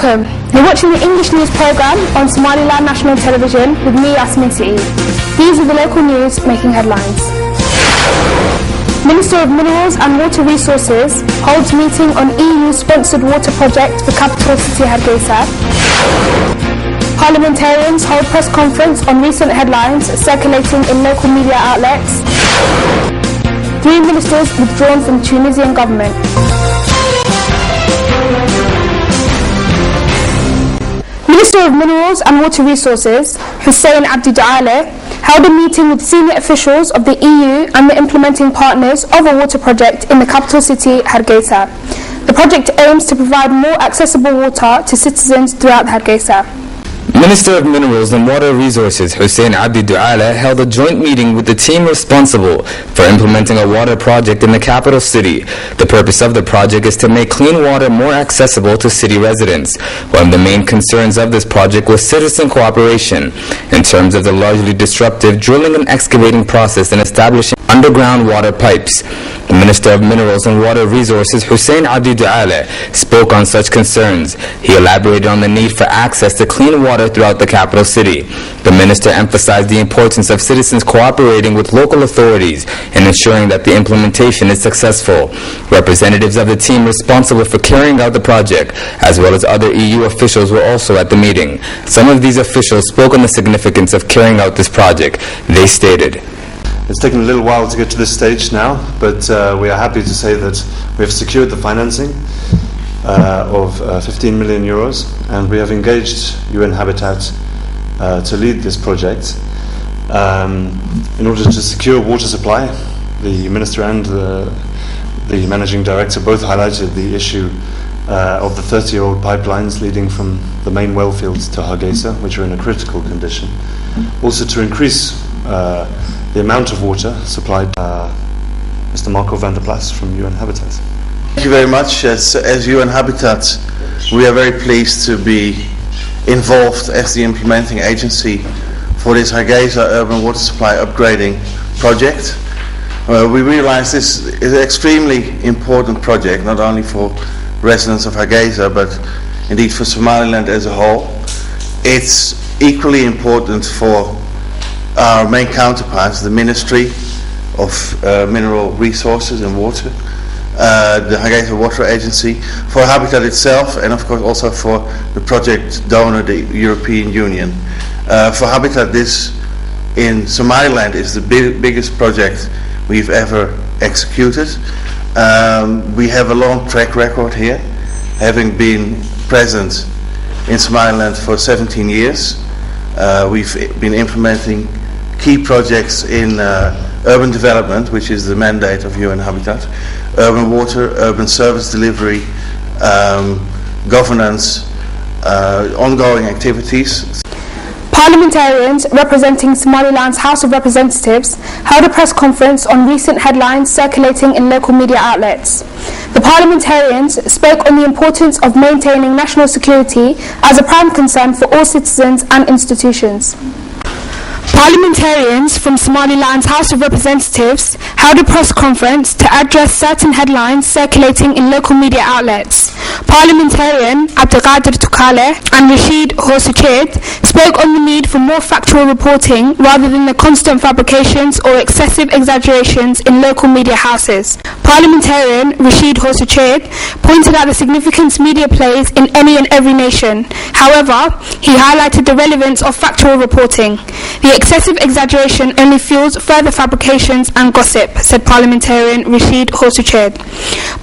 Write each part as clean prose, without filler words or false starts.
Welcome. You're watching the English news programme on Somaliland National Television with me, Yasmin City. These are the local news making headlines. Minister of Minerals and Water Resources holds meeting on EU-sponsored water project for capital city Hargeisa. Parliamentarians hold press conference on recent headlines circulating in local media outlets. 3 ministers withdrawn from Tunisian government. Minister of Minerals and Water Resources, Hussein Abdi Douale, held a meeting with senior officials of the EU and the implementing partners of a water project in the capital city, Hargeisa. The project aims to provide more accessible water to citizens throughout Hargeisa. Minister of Minerals and Water Resources Hussein Abdi Douale held a joint meeting with the team responsible for implementing a water project in the capital city. The purpose of the project is to make clean water more accessible to city residents. One of the main concerns of this project was citizen cooperation in terms of the largely disruptive drilling and excavating process in establishing underground water pipes. The Minister of Minerals and Water Resources Hussein Abdi Douale spoke on such concerns. He elaborated on the need for access to clean water throughout the capital city. The minister emphasized the importance of citizens cooperating with local authorities and ensuring that the implementation is successful. Representatives of the team responsible for carrying out the project, as well as other EU officials, were also at the meeting. Some of these officials spoke on the significance of carrying out this project. They stated, "It's taken a little while to get to this stage now, but we are happy to say that we have secured the financing of 15 million euros, and we have engaged UN Habitat to lead this project in order to secure water supply. The Minister and the Managing Director both highlighted the issue of the 30-year-old pipelines leading from the main well fields to Hargeisa, which are in a critical condition. Also to increase the amount of water supplied. Mr. Marco van der Plas from UN Habitat. Thank you very much. As UN Habitat, we are very pleased to be involved as the implementing agency for this Hargeisa urban water supply upgrading project. We realize this is an extremely important project, not only for residents of Hargeisa, but indeed for Somaliland as a whole. It's equally important for our main counterparts, the Ministry of Mineral Resources and Water, the Hargeisa Water Agency, for Habitat itself, and of course also for the project donor, the European Union. For Habitat, this in Somaliland is the biggest project we've ever executed. We have a long track record here, having been present in Somaliland for 17 years. We've been implementing key projects in urban development, which is the mandate of UN Habitat, urban water, urban service delivery, governance, ongoing activities. Parliamentarians representing Somaliland's House of Representatives held a press conference on recent headlines circulating in local media outlets. The parliamentarians spoke on the importance of maintaining national security as a prime concern for all citizens and institutions. Parliamentarians from Somaliland's House of Representatives held a press conference to address certain headlines circulating in local media outlets. Parliamentarian Abdelkader Tukale and Rashid Hosuched spoke on the need for more factual reporting rather than the constant fabrications or excessive exaggerations in local media houses. Parliamentarian Rashid Hosuched pointed out the significance media plays in any and every nation. However, he highlighted the relevance of factual reporting. The excessive exaggeration only fuels further fabrications and gossip, said Parliamentarian Rashid Hosuched.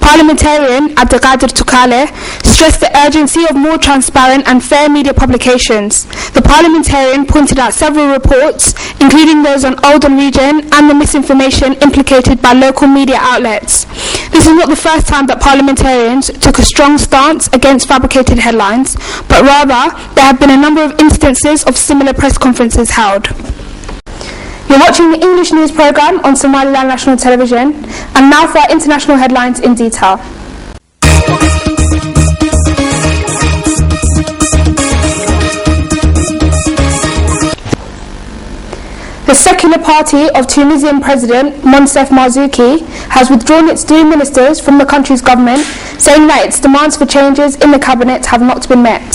Parliamentarian Abdelkader Tukale stressed the urgency of more transparent and fair media publications. The parliamentarian pointed out several reports, including those on Oldham region and the misinformation implicated by local media outlets. This is not the first time that parliamentarians took a strong stance against fabricated headlines, but rather there have been a number of instances of similar press conferences held. You're watching the English news programme on Somaliland National Television, and now for our international headlines in detail. The Secular Party of Tunisian President Monsef Marzouki has withdrawn its 3 ministers from the country's government, saying that its demands for changes in the cabinet have not been met.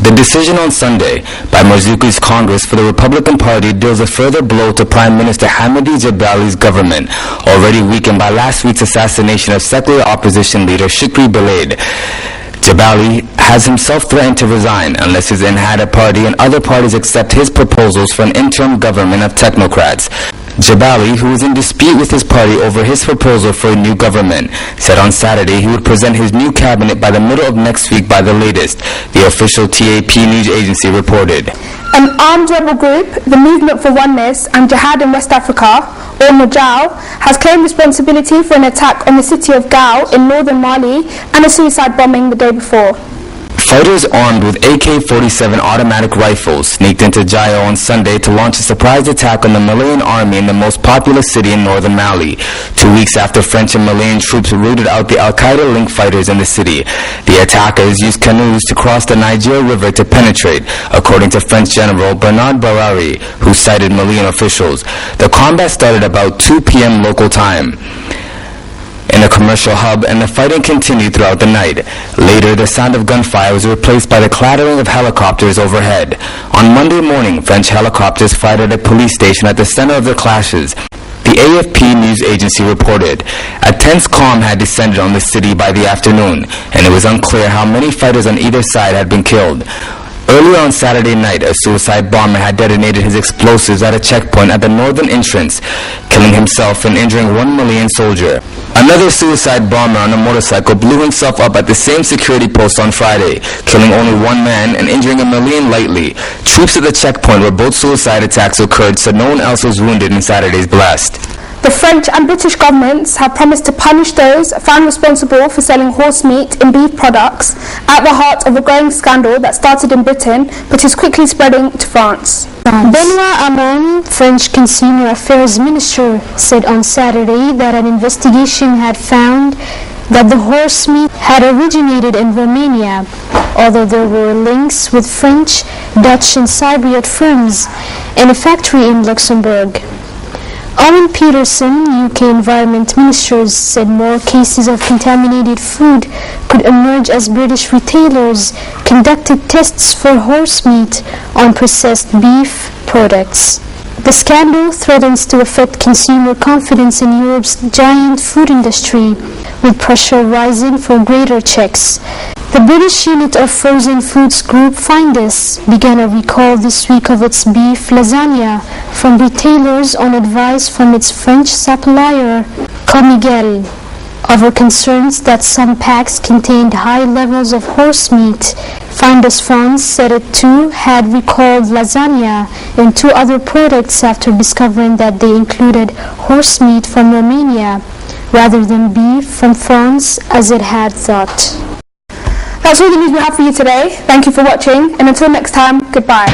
The decision on Sunday by Marzouki's Congress for the Republican Party deals a further blow to Prime Minister Hamidi Jebali's government, already weakened by last week's assassination of secular opposition leader Shikri Belaid. Jebali has himself threatened to resign unless his Ennahda party and other parties accept his proposals for an interim government of technocrats. Jebali, who was in dispute with his party over his proposal for a new government, said on Saturday he would present his new cabinet by the middle of next week by the latest, the official TAP news agency reported. An armed rebel group, the Movement for Oneness and Jihad in West Africa, or Mujal, has claimed responsibility for an attack on the city of Gao in northern Mali and a suicide bombing the day before. Fighters armed with AK-47 automatic rifles sneaked into Jayo on Sunday to launch a surprise attack on the Malian army in the most populous city in northern Mali, 2 weeks after French and Malian troops rooted out the Al-Qaeda-linked fighters in the city. The attackers used canoes to cross the Niger River to penetrate, according to French General Bernard Barari, who cited Malian officials. The combat started about 2 p.m. local time in a commercial hub, and the fighting continued throughout the night. Later, the sound of gunfire was replaced by the clattering of helicopters overhead. On Monday morning, French helicopters fired at a police station at the center of the clashes. The AFP news agency reported a tense calm had descended on the city by the afternoon, and it was unclear how many fighters on either side had been killed. Earlier on Saturday night, a suicide bomber had detonated his explosives at a checkpoint at the northern entrance, killing himself and injuring 1 Malian soldier. Another suicide bomber on a motorcycle blew himself up at the same security post on Friday, killing only 1 man and injuring a Malian lightly. Troops at the checkpoint where both suicide attacks occurred said no one else was wounded in Saturday's blast. The French and British governments have promised to punish those found responsible for selling horse meat and beef products, at the heart of a growing scandal that started in Britain but is quickly spreading to France. Benoit Hamon, French Consumer Affairs Minister, said on Saturday that an investigation had found that the horse meat had originated in Romania, although there were links with French, Dutch and Cypriot firms and a factory in Luxembourg. Owen Peterson, UK Environment Minister, said more cases of contaminated food could emerge as British retailers conducted tests for horse meat on processed beef products. The scandal threatens to affect consumer confidence in Europe's giant food industry, with pressure rising for greater checks. The British unit of frozen foods group Findus began a recall this week of its beef lasagna from retailers on advice from its French supplier, Comigel, over concerns that some packs contained high levels of horse meat. Findus France said it too had recalled lasagna and 2 other products after discovering that they included horse meat from Romania rather than beef from France as it had thought. That's all the news we have for you today. Thank you for watching, and until next time, goodbye.